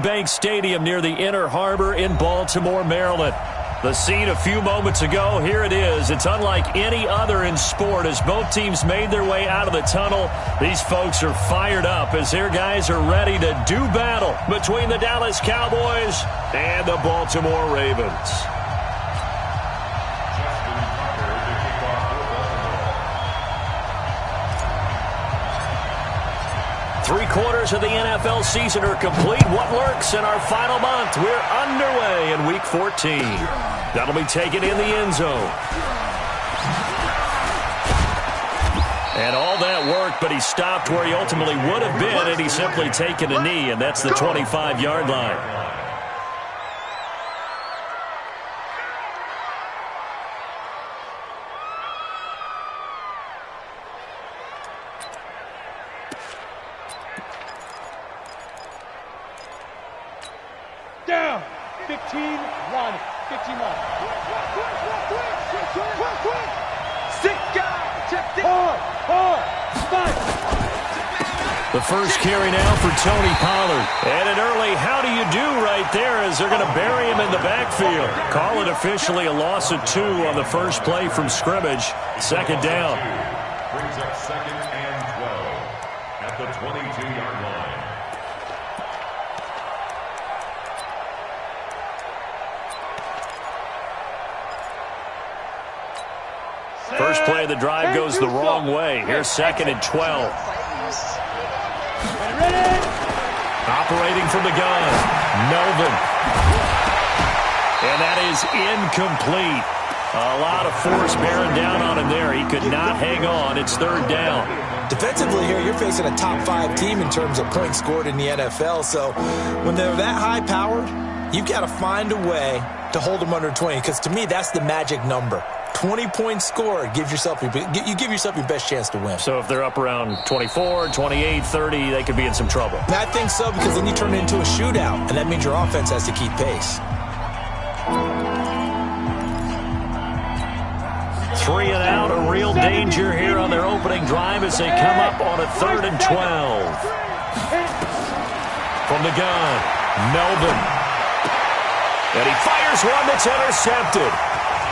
Bank Stadium near the Inner Harbor in Baltimore, Maryland. The scene a few moments ago, here it is. It's unlike any other in sport as both teams made their way out of the tunnel. These folks are fired up as their guys are ready to do battle between the Dallas Cowboys and the Baltimore Ravens. Three-quarters of the NFL season are complete. What lurks in our final month? We're underway in Week 14. That'll be taken in the end zone. And all that worked, but he stopped where he ultimately would have been, and he's simply taken a knee, and that's the 25-yard line. Down. 15, 1. 15, 1. Sick guy. Check this. Hard. The first carry now for Tony Pollard. And an early how do you do right there as they're going to bury him in the backfield. Call it officially a loss of 2 on the first play from scrimmage. Second down. Brings up second and 12 at the 22-yard line. First play of the drive goes the wrong way. Here's second and 12. Operating from the gun, Melvin. And that is incomplete. A lot of force bearing down on him there. He could not hang on. It's third down. Defensively here, you're facing a top 5 team in terms of points scored in the NFL. So when they're that high-powered, you've got to find a way to hold them under 20. Because to me, that's the magic number. 20 points scored, you give yourself your best chance to win. So if they're up around 24, 28, 30, they could be in some trouble. And I think so, because then you turn it into a shootout, and that means your offense has to keep pace. 3 and out, a real danger here on their opening drive as they come up on a 3rd and 12. From the gun, Melvin. And he fires one that's intercepted.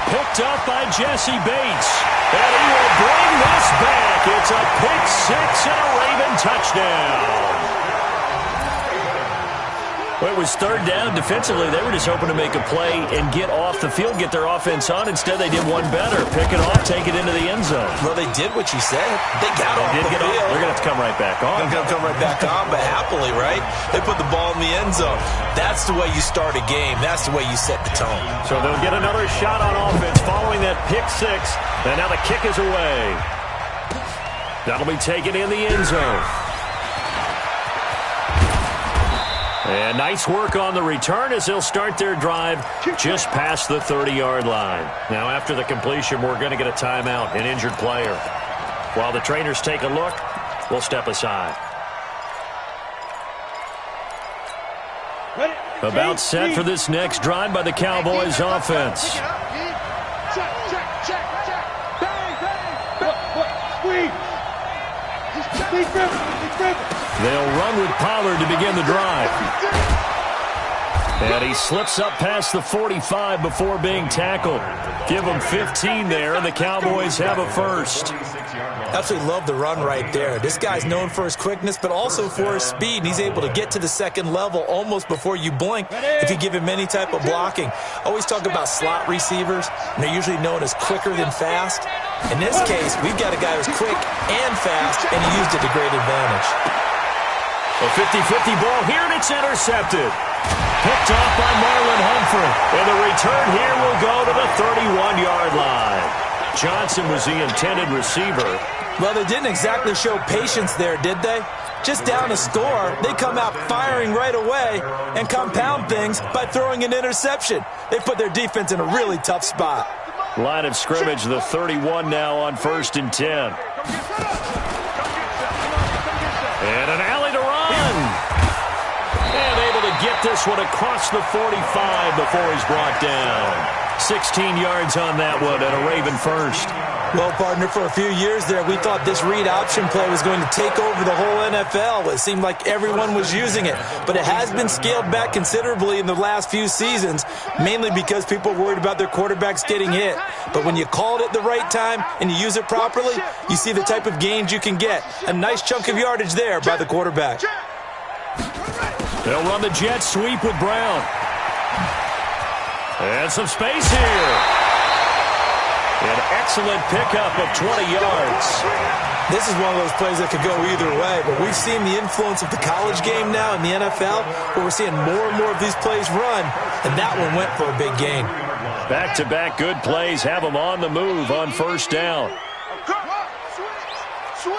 Picked up by Jesse Bates. And he will bring this back. It's a pick 6 and a Raven touchdown. Well, it was third down. Defensively, they were just hoping to make a play and get off the field, get their offense on. Instead, they did one better. Pick it off, take it into the end zone. Well, they did what you said. They got off the field. They're going to have to come right back on. They're going to come right back on, but happily, right? They put the ball in the end zone. That's the way you start a game. That's the way you set the tone. So they'll get another shot on offense following that pick 6. And now the kick is away. That'll be taken in the end zone. And nice work on the return as they'll start their drive just past the 30-yard line. Now, after the completion, we're going to get a timeout, an injured player. While the trainers take a look, we'll step aside. About set for this next drive by the Cowboys offense. They'll run with Pollard to begin the drive. And he slips up past the 45 before being tackled. Give him 15 there, and the Cowboys have a first. Absolutely love the run right there. This guy's known for his quickness, but also for his speed. And he's able to get to the second level almost before you blink if you give him any type of blocking. I always talk about slot receivers, and they're usually known as quicker than fast. In this case, we've got a guy who's quick and fast, and he used it to great advantage. A 50-50 ball here, and it's intercepted. Picked off by Marlon Humphrey. And the return here will go to the 31-yard line. Johnson was the intended receiver. Well, they didn't exactly show patience there, did they? Just down a score, they come out firing right away and compound things by throwing an interception. They put their defense in a really tough spot. Line of scrimmage, the 31 now on 1st and 10. And an alley to run. And able to get this one across the 45 before he's brought down. 16 yards on that one and a Raven first. Well, partner, for a few years there, we thought this read option play was going to take over the whole NFL. It seemed like everyone was using it, but it has been scaled back considerably in the last few seasons, mainly because people are worried about their quarterbacks getting hit. But when you call it at the right time and you use it properly, you see the type of gains you can get. A nice chunk of yardage there by the quarterback. They'll run the jet sweep with Brown. And some space here. An excellent pickup of 20 yards. This is one of those plays that could go either way, but we've seen the influence of the college game now in the NFL, where we're seeing more and more of these plays run, and that one went for a big gain. Back-to-back good plays have them on the move on first down. Switch.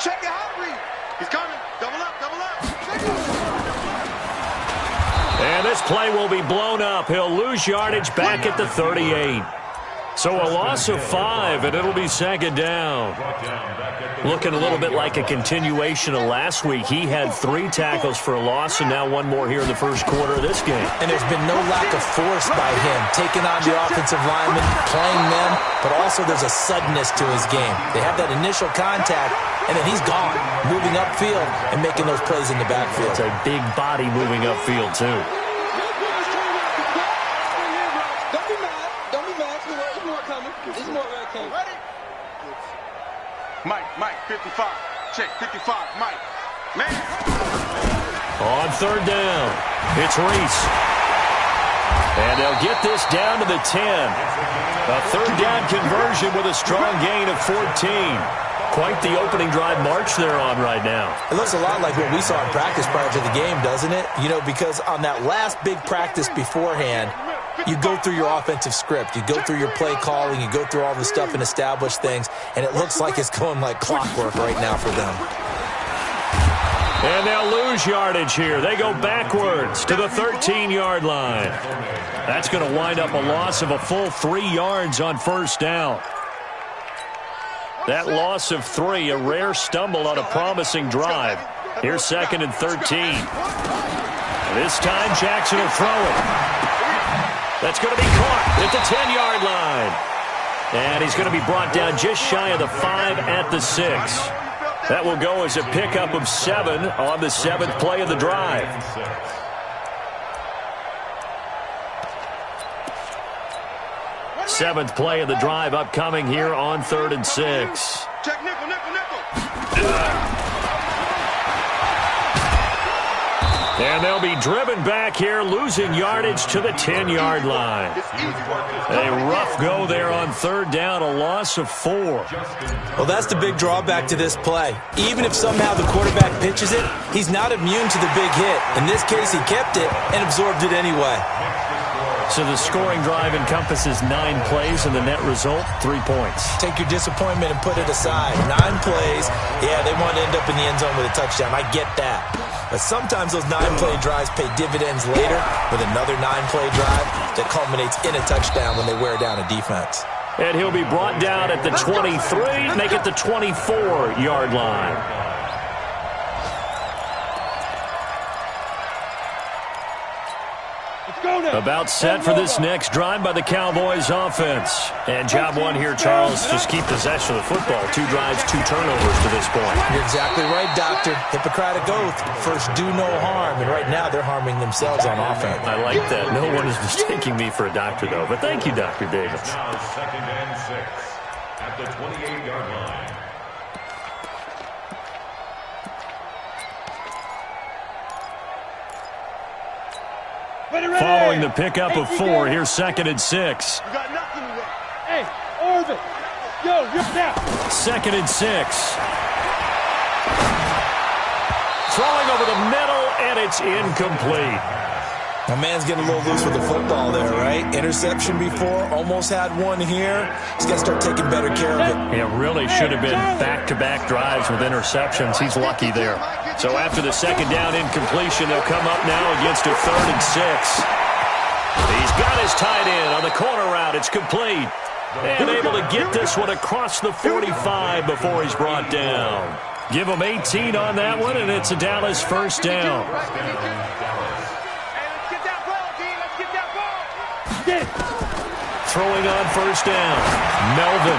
Check your hot read. He's coming. Double up. And this play will be blown up. He'll lose yardage back at the 38. So a loss of 5, and it'll be second down. Looking a little bit like a continuation of last week. He had 3 tackles for a loss, and now 1 more here in the first quarter of this game. And there's been no lack of force by him, taking on the offensive linemen, playing them, but also there's a suddenness to his game. They have that initial contact, and then he's gone, moving upfield and making those plays in the backfield. It's a big body moving upfield, too. Mike, 55. Check, 55. Mike. Man. On third down, it's Reese. And they'll get this down to the 10. A third down conversion with a strong gain of 14. Quite the opening drive march they're on right now. It looks a lot like what we saw in practice prior to the game, doesn't it? You know, because on that last big practice beforehand, you go through your offensive script. You go through your play calling. You go through all the stuff and establish things. And it looks like it's going like clockwork right now for them. And they'll lose yardage here. They go backwards to the 13-yard line. That's going to wind up a loss of a full 3 yards on first down. That loss of 3, a rare stumble on a promising drive. Here's second and 13. This time Jackson will throw it. That's going to be caught at the 10-yard line. And he's going to be brought down just shy of the 5 at the 6. That will go as a pickup of 7 on the 7th play of the drive. Seventh play of the drive upcoming here on 3rd and 6. Check nickel. And they'll be driven back here, losing yardage to the 10-yard line. A rough go there on third down, a loss of 4. Well, that's the big drawback to this play. Even if somehow the quarterback pitches it, he's not immune to the big hit. In this case, he kept it and absorbed it anyway. So the scoring drive encompasses 9 plays, and the net result, 3 points. Take your disappointment and put it aside. 9 plays, yeah, they want to end up in the end zone with a touchdown. I get that. But sometimes those 9-play drives pay dividends later with another 9-play drive that culminates in a touchdown when they wear down a defense. And he'll be brought down at the 23, make it the 24-yard line. About set for this next drive by the Cowboys offense. And job 1 here, Charles, just keep possession of the football. 2 drives, 2 turnovers to this point. You're exactly right, Doctor. Hippocratic oath. First, do no harm. And right now, they're harming themselves on offense. I like that. No one is mistaking me for a doctor, though. But thank you, Dr. Davis. Now 2nd and 6 at the 28-yard line. Following the pickup of 4, here's 2nd and 6. You got nothing to win. Hey, Orvin. Yo, you're down. 2nd and 6. Throwing over the middle, and it's incomplete. My man's getting a little loose with the football there, right? Interception before, almost had one here. He's got to start taking better care of it. It really should have been back-to-back drives with interceptions. He's lucky there. So after the second down incompletion, they'll come up now against a 3rd and 6. He's got his tight end on the corner route. It's complete. And able to get this one across the 45 before he's brought down. Give him 18 on that one, and it's a Dallas first down. throwing on first down. Melvin.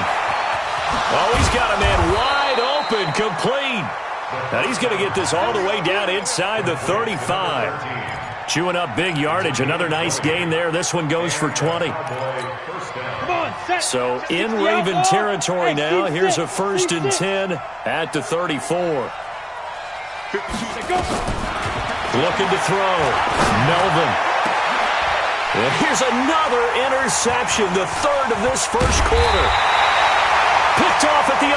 Oh, he's got a man wide open, complete. And he's going to get this all the way down inside the 35. Chewing up big yardage. Another nice gain there. This one goes for 20. So in Raven territory now. Here's a 1st and 10 at the 34. Looking to throw. Melvin. And here's another interception, the 3rd of this first quarter. Picked off at the 11,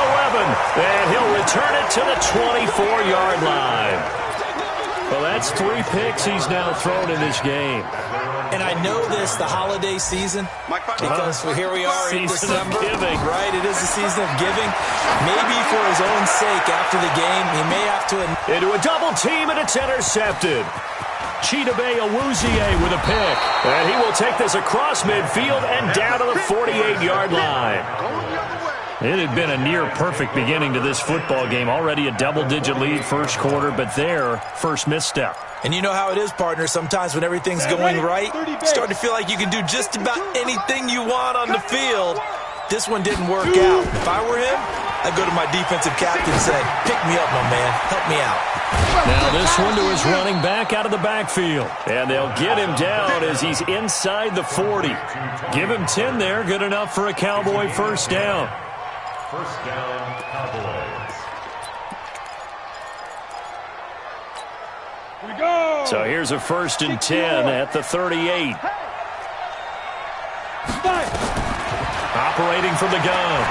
and he'll return it to the 24-yard line. Well, that's 3 picks he's now thrown in this game. And I know this, the holiday season, because here we are in December. Giving. Right, it is the season of giving. Maybe for his own sake after the game, he may have to... Into a double team, and it's intercepted. Chidobe Awuzie with a pick. And he will take this across midfield and down to the 48-yard line. It had been a near-perfect beginning to this football game. Already a double-digit lead first quarter, but their first misstep. And you know how it is, partner. Sometimes when everything's going right, you start to feel like you can do just about anything you want on the field. This one didn't work out. If I were him, I'd go to my defensive captain and say, pick me up, my man. Help me out. Now this one to his running back out of the backfield. And they'll get him down as he's inside the 40. Give him 10 there. Good enough for a Cowboy first down. First down, Cowboys. Here we go. So here's a 1st and 10 at the 38. Operating from the gun,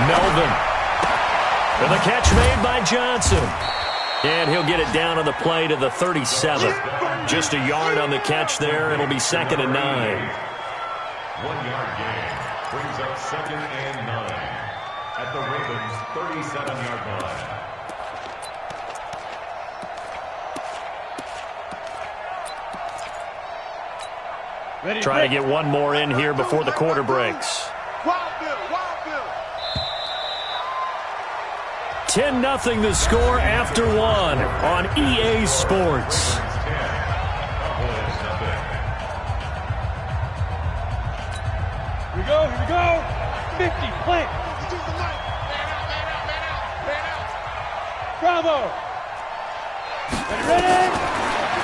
Melvin. And the catch made by Johnson. And he'll get it down on the play to the 37. Just a yard on the catch there. It'll be 2nd and 9. 1-yard gain brings up 2nd and 9 at the Ravens' 37-yard line. Try to get one more in here before the quarter breaks. 10-0 the score after 1 on EA Sports. Here we go. 50, plant. Bravo. Ready?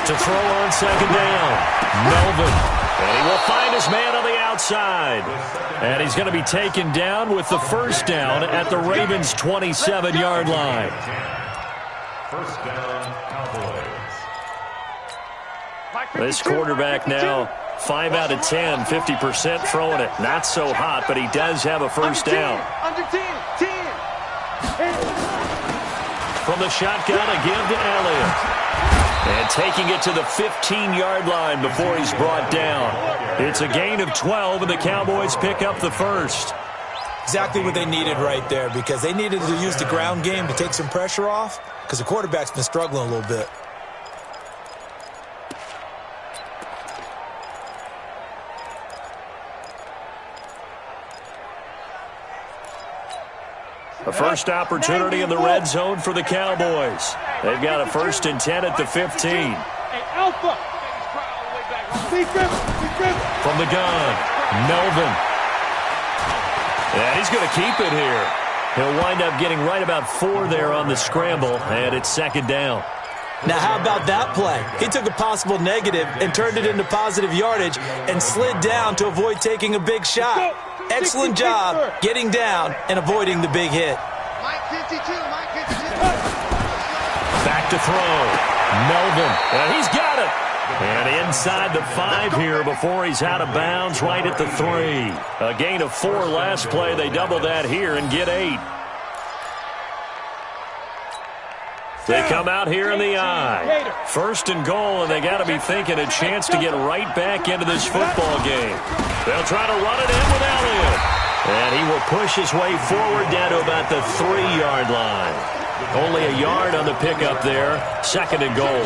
To throw on 2nd down, Melvin. And he will find his man on the outside. And he's going to be taken down with the first down at the Ravens' 27-yard line. First down, Cowboys. This quarterback now 5 out of 10, 50% throwing it. Not so hot, but he does have a first down. Under 10. From the shotgun, a give to Elliott. And taking it to the 15-yard line before he's brought down. It's a gain of 12, and the Cowboys pick up the first. Exactly what they needed right there, because they needed to use the ground game to take some pressure off, because the quarterback's been struggling a little bit. A first opportunity in the red zone for the Cowboys. They've got a 1st and 10 at the 15. Hey, Alpha. From the gun, Melvin. And he's going to keep it here. He'll wind up getting right about 4 there on the scramble, and it's 2nd down. Now, how about that play? He took a possible negative and turned it into positive yardage and slid down to avoid taking a big shot. Excellent job getting down and avoiding the big hit. Back to throw. Melvin. And he's got it. And inside the 5 here before he's out of bounds right at the 3. A gain of 4 last play. They double that here and get 8. They come out here in the eye. 1st and goal, and they got to be thinking a chance to get right back into this football game. They'll try to run it in with Elliott. And he will push his way forward down to about the 3-yard line. Only a yard on the pickup there. 2nd and goal.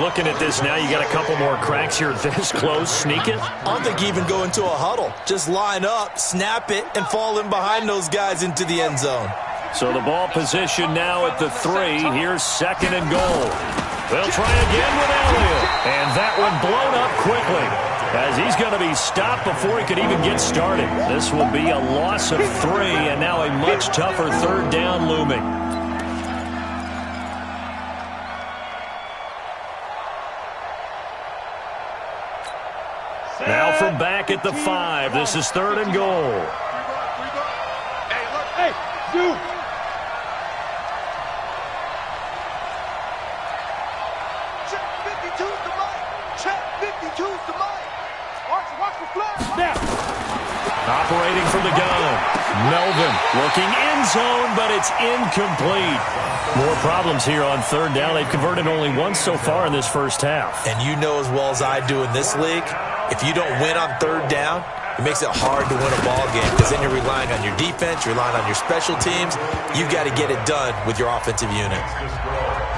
Looking at this now, you got a couple more cracks here this close. Sneak it. I don't think even go into a huddle. Just line up, snap it, and fall in behind those guys into the end zone. So the ball position now at the 3. Here's 2nd and goal. They'll try again with Elliott. And that one blown up quickly. as he's going to be stopped before he could even get started. This will be a loss of 3, and now a much tougher third down looming. Now from back at the 5, this is 3rd and goal. Hey, look. Hey, you. Check 52's the mic. Check 52's the mic. Watch the flag. Now. Operating from the gun. Melvin looking end zone, but it's incomplete. More problems here on 3rd down. They've converted only once so far in this first half. And you know as well as I do in this league, if you don't win on 3rd down, it makes it hard to win a ball game because then you're relying on your defense, you're relying on your special teams. You've got to get it done with your offensive unit.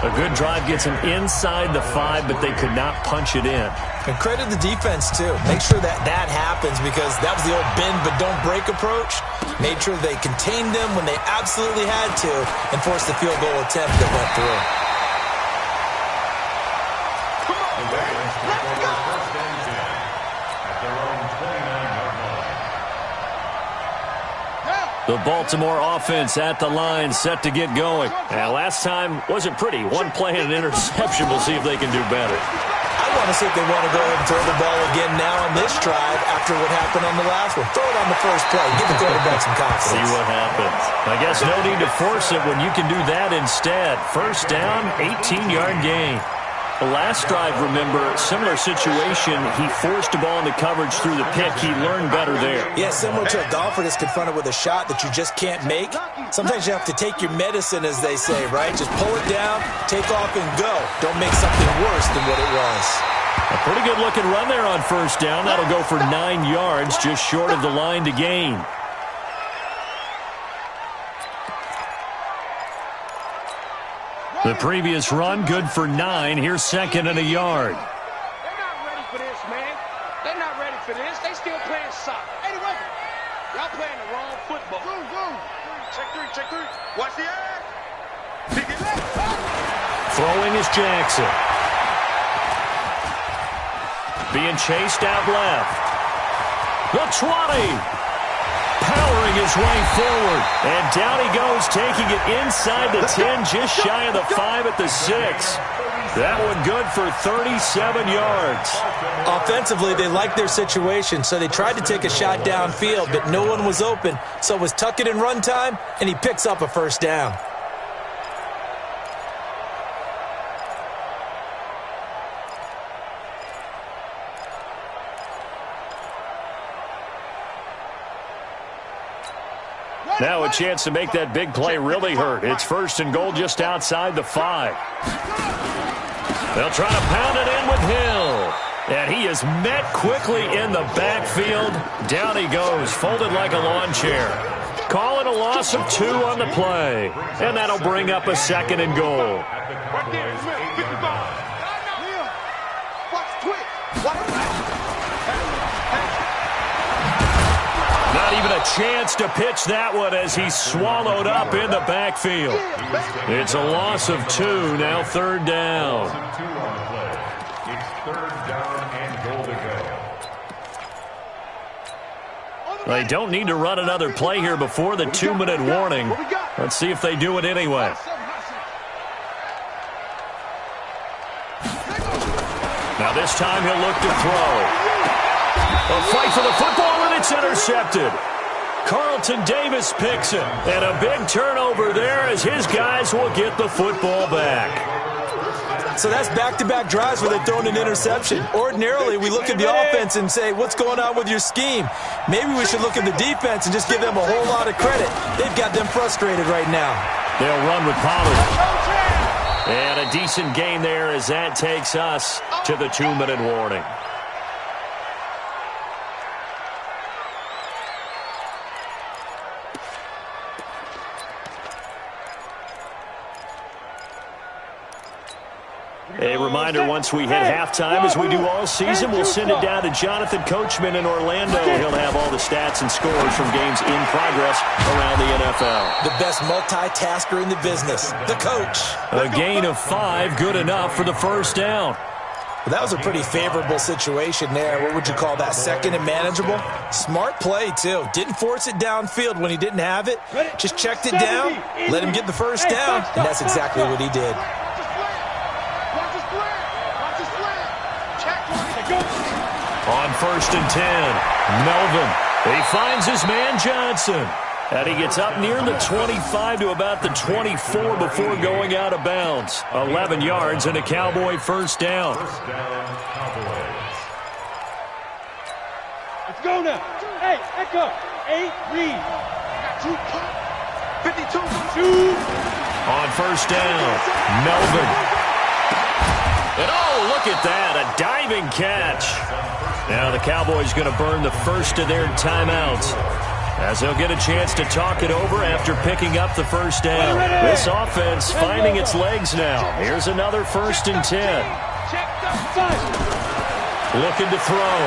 A good drive gets them inside the 5, but they could not punch it in. And credit the defense, too. Make sure that happens because that was the old bend but don't break approach. Made sure they contained them when they absolutely had to and forced the field goal attempt that went through. The Baltimore offense at the line, set to get going. And last time wasn't pretty. One play and an interception. We'll see if they can do better. I want to see if they want to go ahead and throw the ball again now on this drive after what happened on the last one. Throw it on the first play. Give the quarterback some confidence. See what happens. I guess no need to force it when you can do that instead. First down, 18-yard gain. The last drive, remember, similar situation. He forced the ball into coverage through the pick. He learned better there. Yeah, similar to a golfer that's confronted with a shot that you just can't make. Sometimes you have to take your medicine, as they say, right? Just pull it down, take off, and go. Don't make something worse than what it was. A pretty good-looking run there on first down. That'll go for 9 yards, just short of the line to gain. The previous run, good for 9. Here's 2nd and a yard. They're not ready for this, man. They're not ready for this. They still playing soccer. Hey, wait. Y'all playing the wrong football. Check 3. Watch the ass. Pick it up. Throwing is Jackson. Being chased out left. The 20. Powering his way forward. And down he goes, taking it inside the 10, just shy of the 5 at the 6. That one good for 37 yards. Offensively, they liked their situation, so they tried to take a shot downfield, but no one was open. So it was tuck it in run time, and he picks up a first down. Now a chance to make that big play really hurt. It's 1st and goal just outside the 5. They'll try to pound it in with Hill. And he is met quickly in the backfield. Down he goes, folded like a lawn chair. Calling a loss of 2 on the play. And that'll bring up a 2nd and goal. Right there, Smith, 55. Watch quick. Watch. Not even a chance to pitch that one as he's swallowed up in the backfield. It's a loss of 2, now 3rd down. It's 3rd down and goal to go. They don't need to run another play here before the 2-minute warning. Let's see if they do it anyway. Now this time he'll look to throw. A fight for the football, and it's intercepted. Carlton Davis picks it. And a big turnover there as his guys will get the football back. So that's back-to-back drives where they've thrown an interception. Ordinarily, we look at the offense and say, what's going on with your scheme? Maybe we should look at the defense and just give them a whole lot of credit. They've got them frustrated right now. They'll run with Pollard. And a decent gain there as that takes us to the 2-minute warning. A reminder, once we hit halftime, as we do all season, we'll send it down to Jonathan Coachman in Orlando. He'll have all the stats and scores from games in progress around the NFL. The best multitasker in the business, the coach. A gain of 5, good enough for the first down. Well, that was a pretty favorable situation there. What would you call that? Second and manageable? Smart play, too. Didn't force it downfield when he didn't have it. Just checked it down, let him get the first down, and that's exactly what he did. On 1st and 10, Melvin. He finds his man Johnson. And he gets up near the 25 to about the 24 before going out of bounds. 11 yards and a Cowboy first down. First down, Cowboys. Let's go now. Hey, Echo. 8, read. 52. Shoot. On 1st down, Melvin. And oh, look at that, a diving catch. Now the Cowboys going to burn the first of their timeouts, as they'll get a chance to talk it over after picking up the first down. This offense finding its legs now. Here's another 1st and 10. Looking to throw.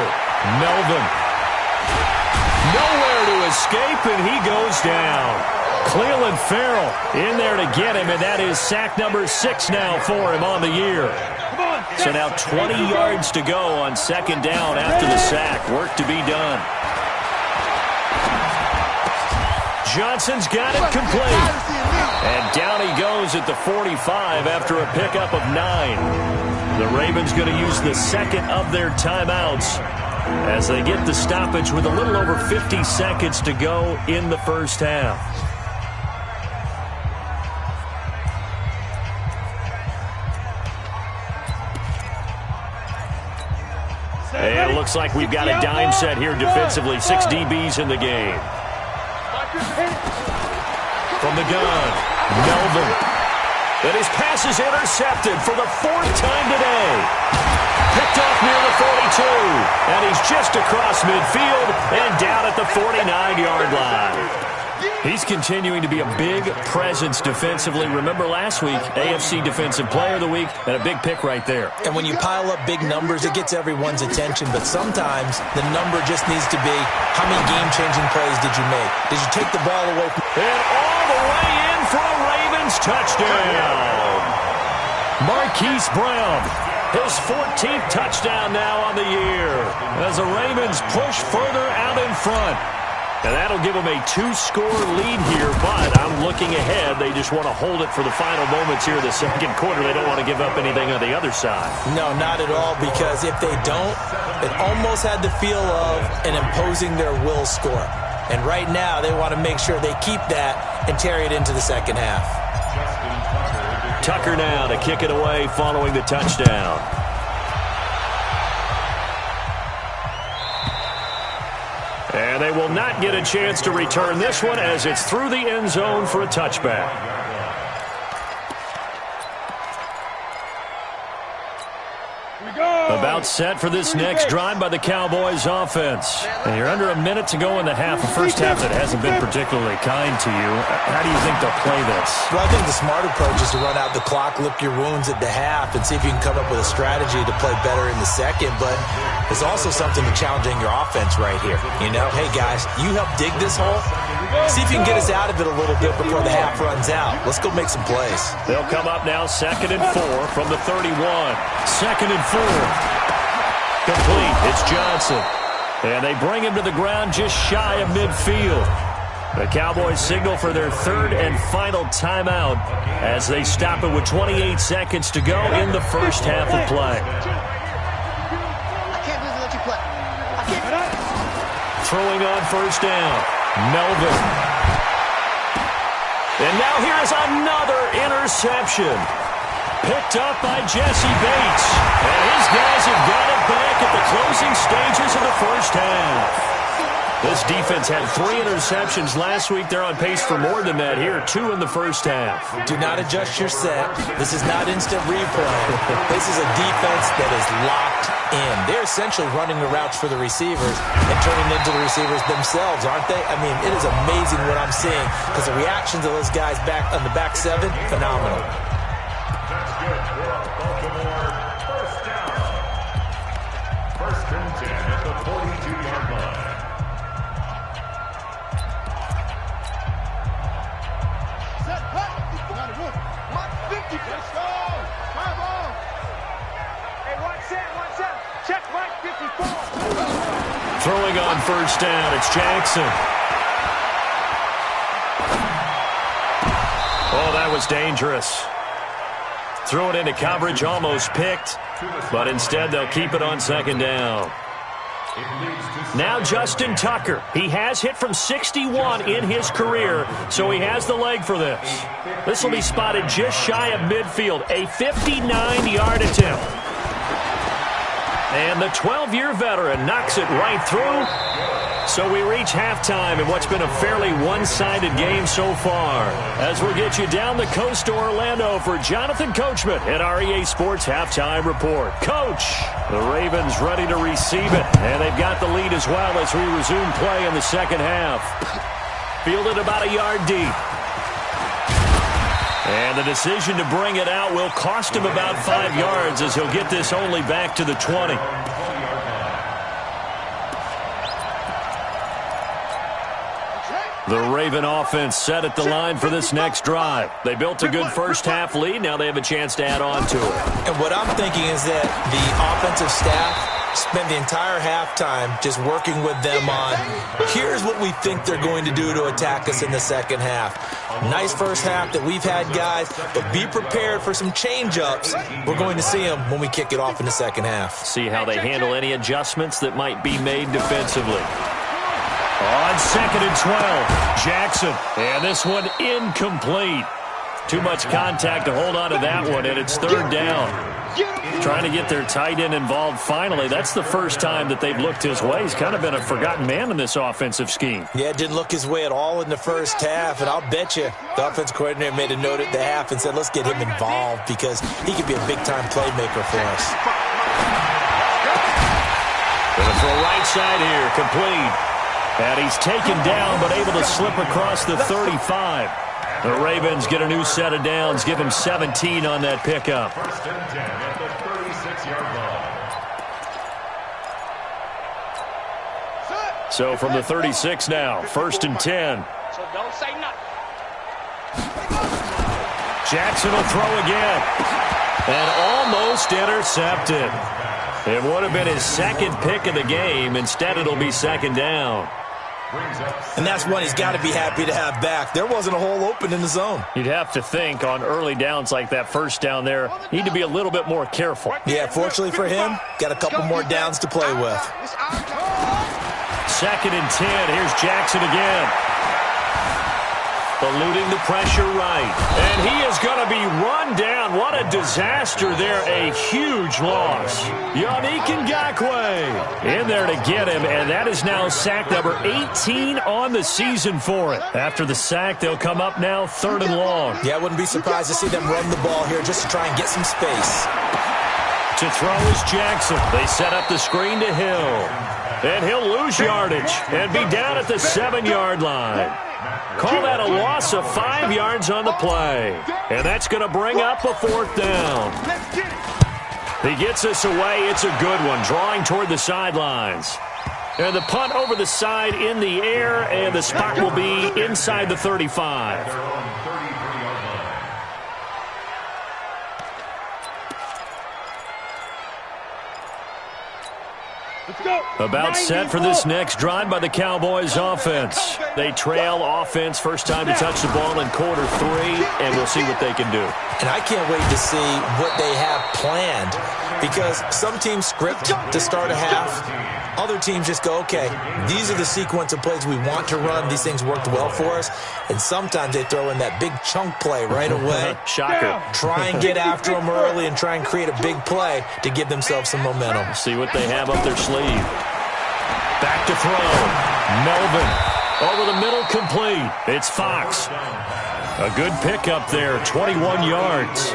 Melvin. Nowhere to escape, and he goes down. Cleveland Farrell in there to get him, and that is sack number 6 now for him on the year. So now 20 yards to go on 2nd down after the sack. Work to be done. Johnson's got it complete. And down he goes at the 45 after a pickup of 9. The Ravens going to use the second of their timeouts as they get the stoppage with a little over 50 seconds to go in the first half. And it looks like we've got a dime set here defensively. 6 DBs in the game. From the gun, Melvin. And his pass is intercepted for the 4th time today. Picked off near the 42. And he's just across midfield and down at the 49-yard line. He's continuing to be a big presence defensively. Remember last week, AFC Defensive Player of the Week, and a big pick right there. And when you pile up big numbers, it gets everyone's attention. But sometimes the number just needs to be, how many game-changing plays did you make? Did you take the ball away from... And all the way in for a Ravens touchdown. Marquise Brown, his 14th touchdown now on the year, as the Ravens push further out in front. And that'll give them a 2-score lead here, but I'm looking ahead. They just want to hold it for the final moments here in the second quarter. They don't want to give up anything on the other side. No, not at all, because if they don't, it almost had the feel of an imposing their will score. And right now, they want to make sure they keep that and carry it into the second half. Tucker now to kick it away following the touchdown. And they will not get a chance to return this one as it's through the end zone for a touchback. About set for this next drive by the Cowboys offense. And you're under a minute to go in the half. The first half that hasn't been particularly kind to you. How do you think they'll play this? Well, I think the smart approach is to run out the clock, lick your wounds at the half, and see if you can come up with a strategy to play better in the second. But there's also something to challenging your offense right here. You know, hey, guys, you help dig this hole. See if you can get us out of it a little bit before the half runs out. Let's go make some plays. They'll come up now 2nd and 4 from the 31. 2nd and 4. Complete. It's Johnson. And they bring him to the ground just shy of midfield. The Cowboys signal for their 3rd and final timeout as they stop it with 28 seconds to go in the first half of play. Throwing on 1st down, Melvin. And now here's another interception. Picked up by Jesse Bates. And his guys have got it back at the closing stages of the first half. This defense had 3 interceptions last week. They're on pace for more than that here. 2 in the first half. Do not adjust your set. This is not instant replay. This is a defense that is locked in. They're essentially running the routes for the receivers and turning into the receivers themselves, aren't they? I mean, it is amazing what I'm seeing because the reactions of those guys back on the back 7, phenomenal. That's good for Baltimore. First down. 1st and 10 at the 42-yard line. My 50. Let's go. Come on. Hey, watch that. Check right 54. Throwing on first down, it's Jackson. Oh, that was dangerous. Threw it into coverage, almost picked, but instead they'll keep it on second down. Now Justin Tucker. He has hit from 61 in his career, so he has the leg for this. This will be spotted just shy of midfield, a 59-yard attempt. And the 12-year veteran knocks it right through. So we reach halftime in what's been a fairly one-sided game so far. As we'll get you down the coast to Orlando for Jonathan Coachman at our EA Sports Halftime Report. Coach, the Ravens ready to receive it, and they've got the lead as well as we resume play in the second half. Fielded about a yard deep. And the decision to bring it out will cost him about 5 yards as he'll get this only back to the 20. The Raven offense set at the line for this next drive. They built a good first-half lead. Now they have a chance to add on to it. And what I'm thinking is that the offensive staff spent the entire halftime just working with them on, here's what we think they're going to do to attack us in the second half. Nice first half that we've had, guys, but be prepared for some change-ups. We're going to see them when we kick it off in the second half. See how they handle any adjustments that might be made defensively. On 2nd and 12, Jackson. And this one incomplete. Too much contact to hold on to that one, and it's third down. Trying to get their tight end involved finally. That's the first time that they've looked his way. He's kind of been a forgotten man in this offensive scheme. Yeah, it didn't look his way at all in the first half, and I'll bet you the offense coordinator made a note at the half and said, let's get him involved because he could be a big-time playmaker for us. Gonna throw right side here, complete. And he's taken down, but able to slip across the 35. The Ravens get a new set of downs, give him 17 on that pickup. First and 10 at the 36-yard line. So from the 36 now, 1st and 10. So don't say nothing. Jackson will throw again. And almost intercepted. It would have been his second pick of the game. Instead, it'll be second down. And that's one he's got to be happy to have back. There wasn't a hole open in the zone. You'd have to think on early downs like that first down there, need to be a little bit more careful. Yeah, fortunately for him, got a couple more downs to play with. 2nd and 10. Here's Jackson again. Eluding the pressure right. And he is going to be run down. What a disaster there. A huge loss. Yannick Ngakoue in there to get him, and that is now sack number 18 on the season for it. After the sack, they'll come up now 3rd and long. Yeah, I wouldn't be surprised to see them run the ball here just to try and get some space. To throw is Jackson. They set up the screen to Hill. And he'll lose yardage and be down at the 7-yard line. Call that a loss of 5 yards on the play. And that's going to bring up a 4th down. He gets us away. It's a good one, drawing toward the sidelines. And the punt over the side in the air, and the spot will be inside the 35. About set for this next drive by the Cowboys offense. They trail offense, first time to touch the ball in quarter 3, and we'll see what they can do. And I can't wait to see what they have planned because some teams script to start a half. Other teams just go, okay, these are the sequence of plays we want to run. These things worked well for us. And sometimes they throw in that big chunk play right away. Shocker. Try and get after them early and try and create a big play to give themselves some momentum. See what they have up their sleeve. Back to throw. Melvin. Over the middle, complete. It's Fox. A good pickup there, 21 yards.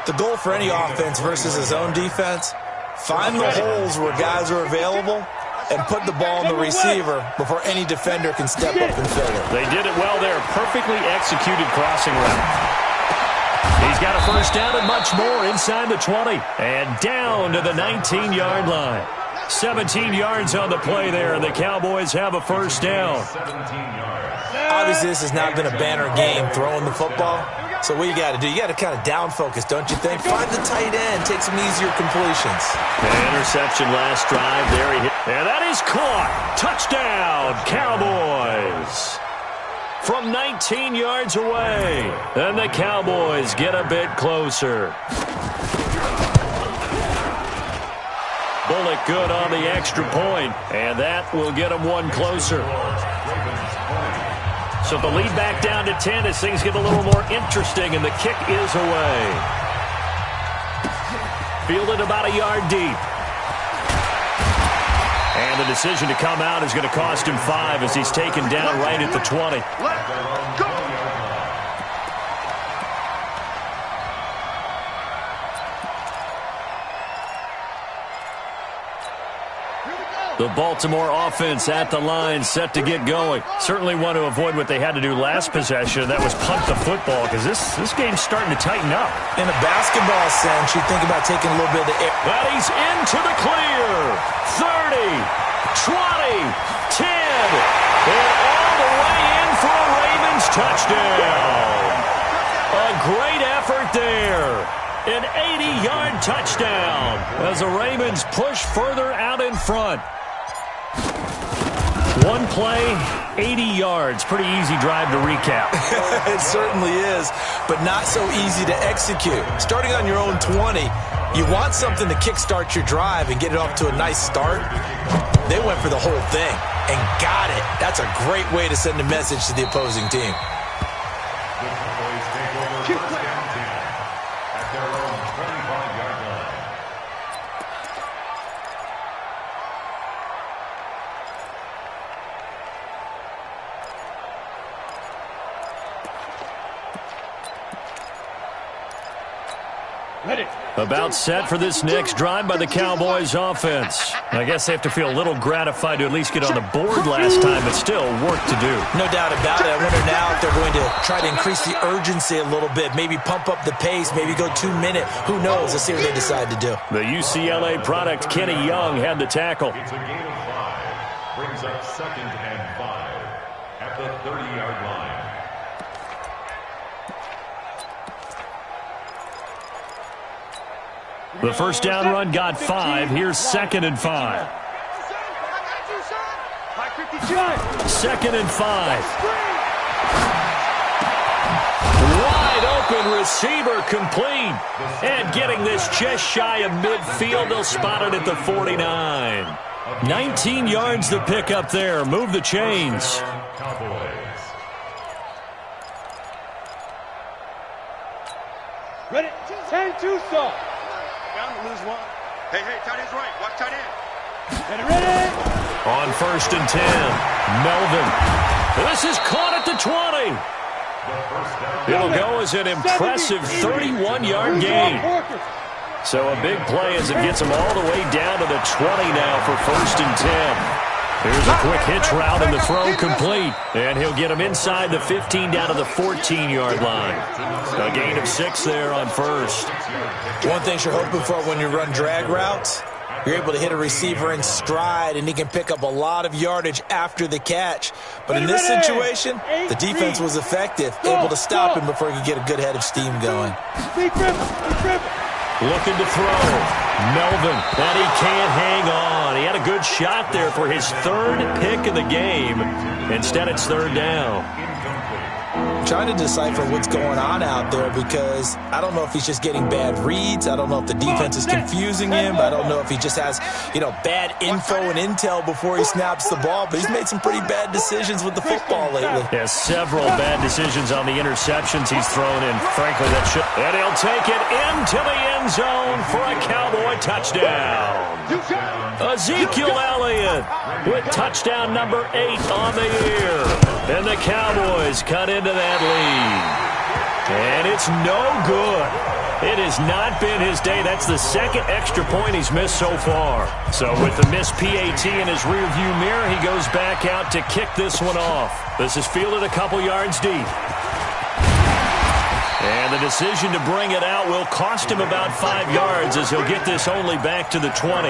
The goal for any offense versus his own defense, find the holes where guys are available and put the ball in the receiver before any defender can step up and fill it. They did it well there. Perfectly executed crossing route. He's got a first down and much more inside the 20. And down to the 19-yard line. 17 yards on the play there, and the Cowboys have a first down. Obviously, this has not been a banner game throwing the football. So what you got to do, you got to kind of down focus, don't you think? Find the tight end, take some easier completions. An interception last drive. There he hit. And that is caught. Touchdown, Cowboys. From 19 yards away. And the Cowboys get a bit closer. Bullock good on the extra point, and that will get them one closer. So the lead back down to 10 as things get a little more interesting, and the kick is away. Fielded about a yard deep. And the decision to come out is going to cost him 5 as he's taken down right at the 20. Let's go. The Baltimore offense at the line, set to get going. Certainly want to avoid what they had to do last possession. That was punt the football, because this game's starting to tighten up. In a basketball sense, you think about taking a little bit of the air. But he's into the clear. 30, 20, 10. And all the way in for a Ravens touchdown. A great effort there. An 80-yard touchdown as the Ravens push further out in front. One play, 80 yards. Pretty easy drive to recap. It certainly is, but not so easy to execute. Starting on your own 20, you want something to kickstart your drive and get it off to a nice start. They went for the whole thing and got it. That's a great way to send a message to the opposing team. The Cowboys take over first down 10 at their own 25-yard line. Ready. About set for this next drive by the Cowboys offense. I guess they have to feel a little gratified to at least get on the board last time, but still work to do. No doubt about it. I wonder now if they're going to try to increase the urgency a little bit, maybe pump up the pace, maybe go 2-minute. Who knows? Let's see what they decide to do. The UCLA product, Kenny Young, had the tackle. It's a gain of 5. Brings up 2nd and 5 at the 30-yard line. The first down run got 5. Here's 2nd and 5. 2nd and 5. Wide open receiver complete. And getting this just shy of midfield. They'll spot it at the 49. 19 yards to pick up there. Move the chains. Cowboys. Ready. 10-2 stop. Bound to lose one. Hey, tight end's right. Watch tight end. Ready. On 1st and 10, Melvin. This is caught at the 20. It'll go as an impressive 31-yard gain. So a big play as it gets him all the way down to the 20 now for 1st and 10. Here's a quick hitch route and the throw complete. And he'll get him inside the 15 down to the 14-yard line. A gain of 6 there on 1st. One thing you're hoping for when you run drag routes, you're able to hit a receiver in stride, and he can pick up a lot of yardage after the catch. But in this situation, the defense was effective, able to stop him before he could get a good head of steam going. Looking to throw. Melvin, and he can't hang on. He had a good shot there for his 3rd pick of the game. Instead, it's 3rd down. Trying to decipher what's going on out there, because I don't know if he's just getting bad reads. I don't know if the defense is confusing him. I don't know if he just has, bad info and intel before he snaps the ball. But he's made some pretty bad decisions with the football lately. Yeah, several bad decisions on the interceptions he's thrown in. Frankly, that should. And he'll take it into the end zone for a Cowboy touchdown. Ezekiel Elliott with touchdown number 8 on the year. And the Cowboys cut into that lead. And it's no good. It has not been his day. That's the 2nd extra point he's missed so far. So with the missed PAT in his rearview mirror, he goes back out to kick this one off. This is fielded a couple yards deep. And the decision to bring it out will cost him about 5 yards as he'll get this only back to the 20.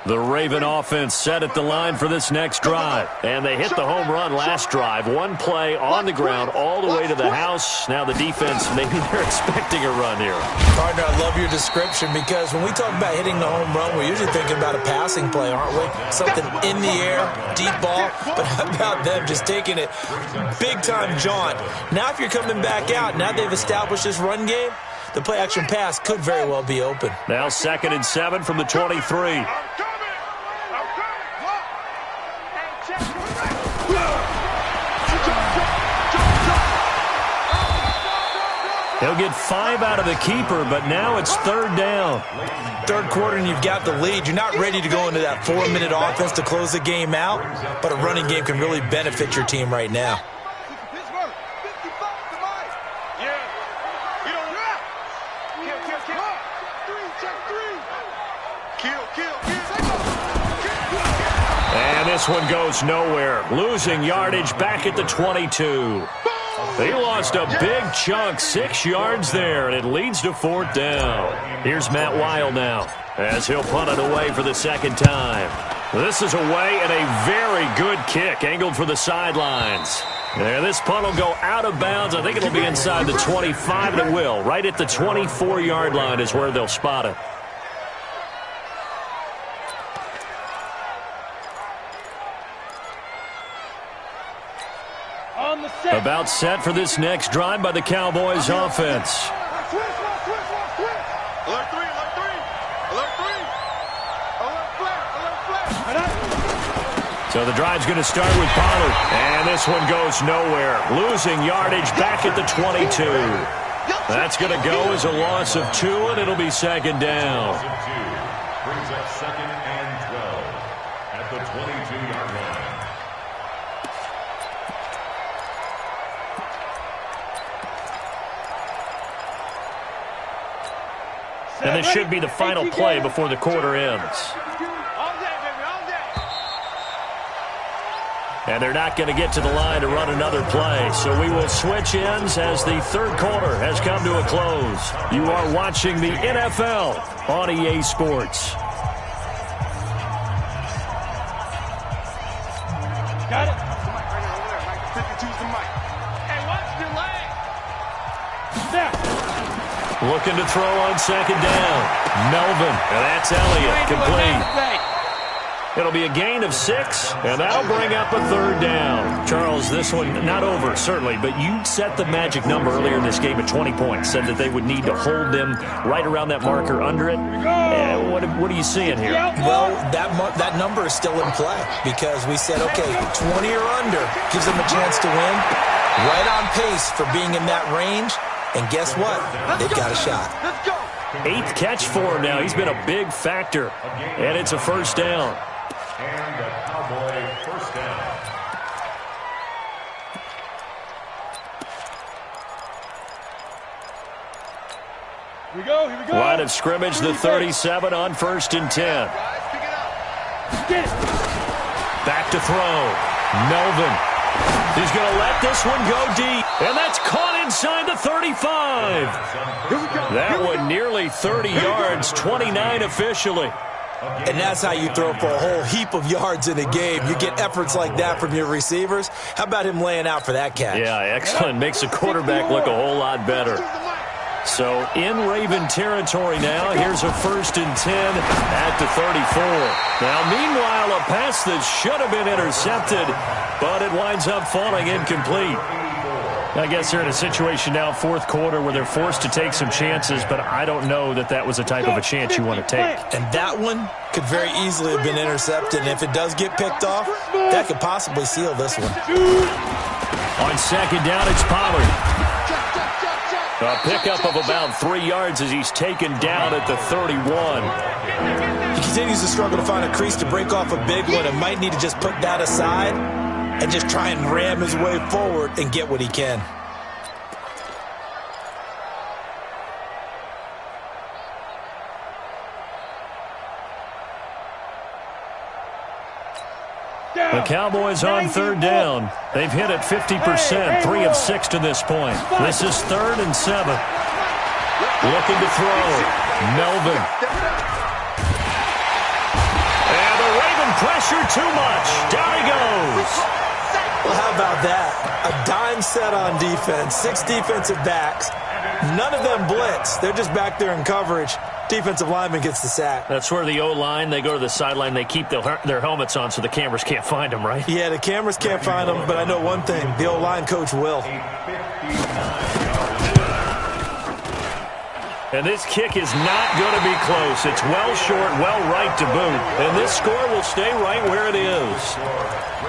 The Raven offense set at the line for this next drive. And they hit the home run last drive. One play on the ground all the way to the house. Now the defense, maybe they're expecting a run here. Partner, I love your description because when we talk about hitting the home run, we're usually thinking about a passing play, aren't we? Something in the air, deep ball. But how about them just taking it big-time jaunt? Now if you're coming back out, now they've established this run game, the play-action pass could very well be open. Now 2nd and 7 from the 23. He'll get 5 out of the keeper, but now it's 3rd down. 3rd quarter and you've got the lead. You're not ready to go into that 4-minute offense to close the game out, but a running game can really benefit your team right now. And this one goes nowhere. Losing yardage back at the 22. They lost a big chunk, 6 yards there, and it leads to 4th down. Here's Matt Weil now, as he'll punt it away for the 2nd time. This is away and a very good kick, angled for the sidelines. And this punt will go out of bounds. I think it'll be inside the 25, and it will. Right at the 24-yard line is where they'll spot it. About set for this next drive by the Cowboys offense. So the drive's going to start with Pollard. And this one goes nowhere. Losing yardage back at the 22. That's going to go as a loss of 2, and it'll be 2nd down. Brings up 2nd and 12 at the 22-yard line. And this should be the final play before the quarter ends. And they're not going to get to the line to run another play. So we will switch ends as the 3rd quarter has come to a close. You are watching the NFL on EA Sports. Got it? 52's the mic. Hey, watch the leg. Looking to throw on 2nd down. Melvin, and that's Elliott, complete. It'll be a gain of 6, and that'll bring up a 3rd down. Charles, this one not over, certainly, but you set the magic number earlier in this game at 20 points, said that they would need to hold them right around that marker under it. What are you seeing here? Well, that number is still in play because we said, okay, 20 or under gives them a chance to win. Right on pace for being in that range. And guess what? They've got a shot. 8th catch for him now. He's been a big factor. And it's a 1st down. And a Cowboy 1st down. Here we go. Line of scrimmage, the 37 on 1st and 10. Get it. Back to throw. Melvin. He's going to let this one go deep. And that's caught inside the 35. That one nearly 30 yards, 29 officially. And that's how you throw for a whole heap of yards in a game. You get efforts like that from your receivers. How about him laying out for that catch? Yeah, excellent. Makes the quarterback look a whole lot better. So in Raven territory now, here's a 1st and 10 at the 34. Now, meanwhile, a pass that should have been intercepted, but it winds up falling incomplete. I guess they're in a situation now, 4th quarter, where they're forced to take some chances, but I don't know that that was the type of a chance you want to take. And that one could very easily have been intercepted, and if it does get picked off, that could possibly seal this one. On 2nd down, it's Pollard. A pickup of about 3 yards as he's taken down at the 31. He continues to struggle to find a crease to break off a big one and might need to just put that aside and just try and ram his way forward and get what he can. The Cowboys on 3rd down. They've hit it 50%, 3 of 6 to this point. This is 3rd and 7. Looking to throw. Melvin. pressure too much. Down he goes. Well, how about that? A dime set on defense, 6 defensive backs. None of them blitz. They're just back there in coverage. Defensive lineman gets the sack. That's where the O-line, they go to the sideline, they keep their helmets on so the cameras can't find them, right? Yeah, the cameras can't find them, but I know one thing. The O-line coach will. And this kick is not going to be close. It's well short, well right to boot. And this score will stay right where it is.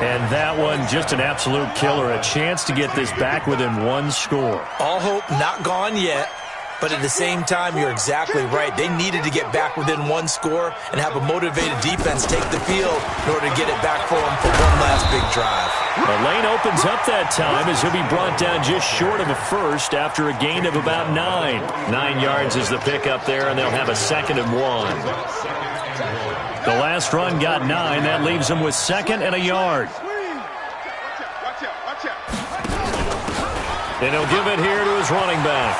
And that one, just an absolute killer. A chance to get this back within 1 score. All hope not gone yet. But at the same time, you're exactly right. They needed to get back within 1 score and have a motivated defense take the field in order to get it back for them for one last big drive. The lane opens up that time as he'll be brought down just short of a first after a gain of about 9. 9 yards is the pickup there, and they'll have a 2nd and 1. The last run got 9. That leaves them with 2nd and a yard. And he'll give it here to his running back.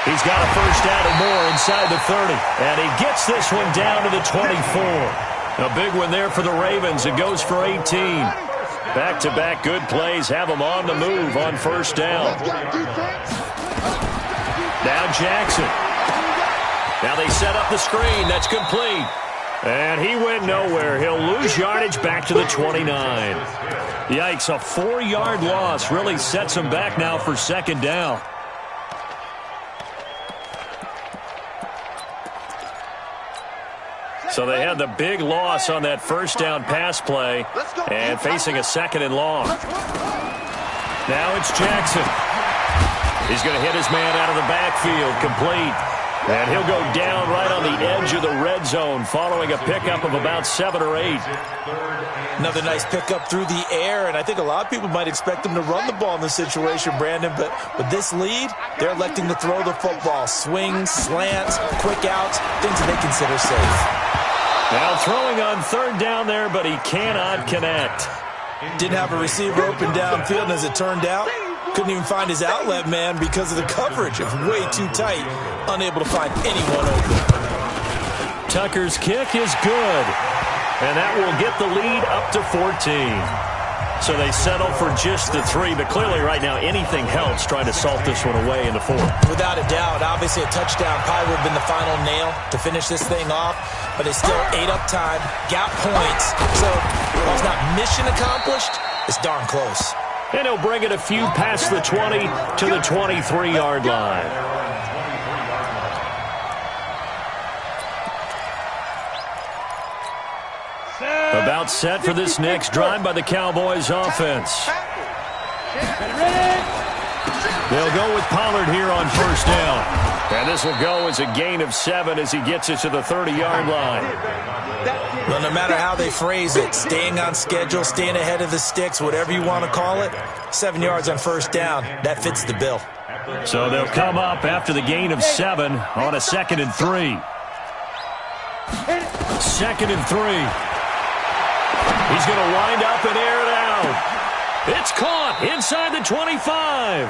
He's got a first down and more inside the 30. And he gets this one down to the 24. A big one there for the Ravens. It goes for 18. Back-to-back good plays have them on the move on first down. Now Jackson. Now they set up the screen. That's complete. And he went nowhere. He'll lose yardage back to the 29. Yikes, a 4-yard loss really sets him back now for 2nd down. So they had the big loss on that first down pass play and facing a 2nd and long. Now it's Jackson. He's going to hit his man out of the backfield, complete. And he'll go down right on the edge of the red zone following a pickup of about 7 or 8. Another nice pickup through the air, and I think a lot of people might expect them to run the ball in this situation, Brandon, but with this lead, they're electing to throw the football. Swings, slants, quick outs, things that they consider safe. Now throwing on 3rd down there, but he cannot connect. Didn't have a receiver open downfield, and as it turned out, couldn't even find his outlet man because of the coverage. It was way too tight, unable to find anyone open. Tucker's kick is good, and that will get the lead up to 14. So they settle for just the 3, but clearly right now anything helps trying to salt this one away in the 4th. Without a doubt, obviously a touchdown probably would have been the final nail to finish this thing off, but it's still ate up time, got points, so while it's not mission accomplished, it's darn close. And he'll bring it a few past the 20 to the 23-yard line. About set for this next drive by the Cowboys offense. They'll go with Pollard here on first down. And this will go as a gain of 7 as he gets it to the 30-yard line. Well, no matter how they phrase it, staying on schedule, staying ahead of the sticks, whatever you want to call it, 7 yards on first down, that fits the bill. So they'll come up after the gain of 7 on a 2nd and 3. 2nd and 3. He's going to wind up and air it out. It's caught inside the 25.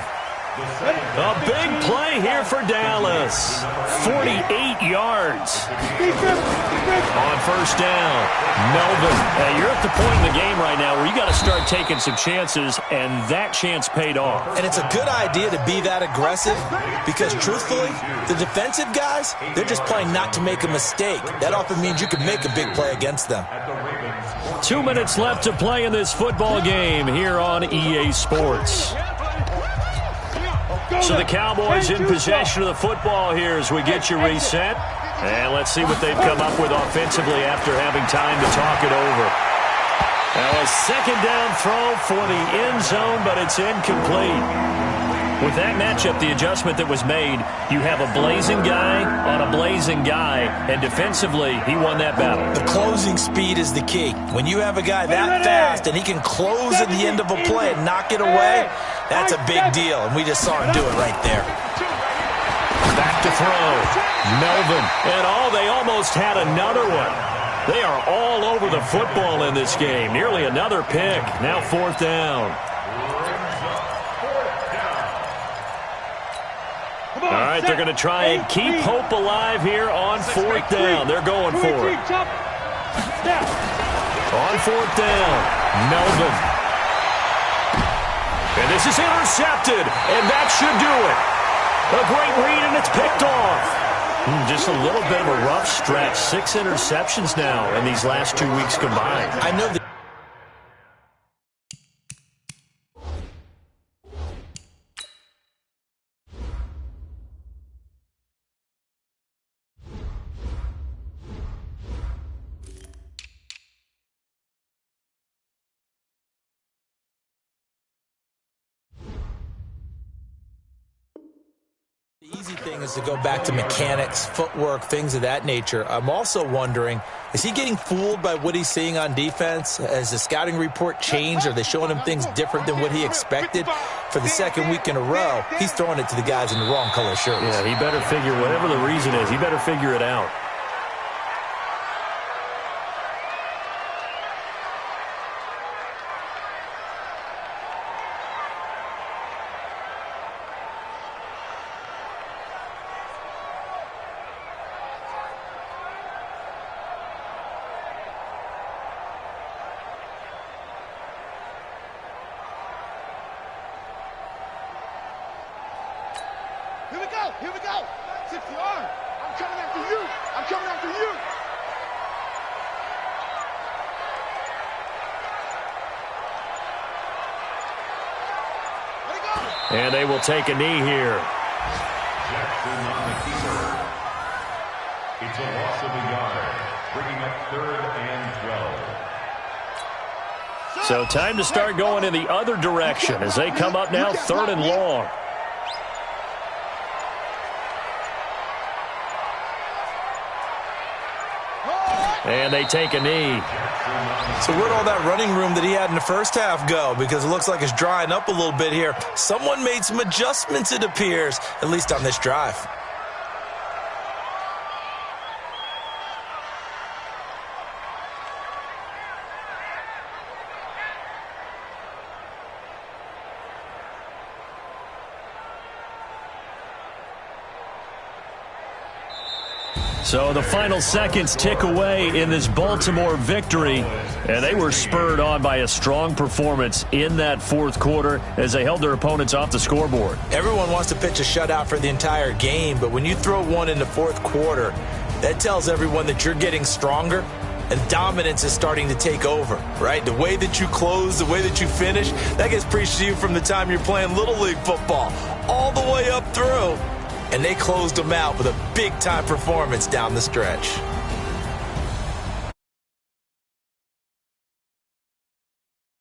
A big play here for Dallas. 48 yards on first down. Melvin, you're at the point in the game right now where you got to start taking some chances, and that chance paid off. And it's a good idea to be that aggressive because, truthfully, the defensive guys, they're just playing not to make a mistake. That often means you can make a big play against them. 2 minutes left to play in this football game here on EA Sports. So the Cowboys in possession of the football here as we get you reset. And let's see what they've come up with offensively after having time to talk it over. Now a 2nd down throw for the end zone, but it's incomplete. With that matchup, the adjustment that was made, you have a blazing guy on a blazing guy, and defensively, he won that battle. The closing speed is the key. When you have a guy that fast and he can close at the end of a play and knock it away, that's a big deal, and we just saw him do it right there. Back to throw. Melvin. And they almost had another one. They are all over the football in this game. Nearly another pick. Now 4th down. All right, they're going to try and keep hope alive here on 4th down. They're going for it. On fourth down, Melvin. And this is intercepted, and that should do it. A great read, and it's picked off. Just a little bit of a rough stretch. 6 interceptions now in these last 2 weeks combined. I know that. The easy thing is to go back to mechanics, footwork, things of that nature. I'm also wondering, is he getting fooled by what he's seeing on defense? Has the scouting report changed? Are they showing him things different than what he expected? For the second week in a row, he's throwing it to the guys in the wrong color shirts. Yeah, he better figure, whatever the reason is, he better figure it out. Here we go. 60 yard. I'm coming after you. I'm coming after you. Let it go. And they will take a knee here. Jackson on the keeper. It's a loss of a yard, bringing up 3rd and 12. So time to start going in the other direction as they come up now 3rd and long. And they take a knee. So where'd all that running room that he had in the first half go? Because it looks like it's drying up a little bit here. Someone made some adjustments, it appears, at least on this drive. So the final seconds tick away in this Baltimore victory, and they were spurred on by a strong performance in that 4th quarter as they held their opponents off the scoreboard. Everyone wants to pitch a shutout for the entire game, but when you throw one in the 4th quarter, that tells everyone that you're getting stronger and dominance is starting to take over, right? The way that you close, the way that you finish, that gets preached to you from the time you're playing Little League football all the way up through. And they closed them out with a big-time performance down the stretch.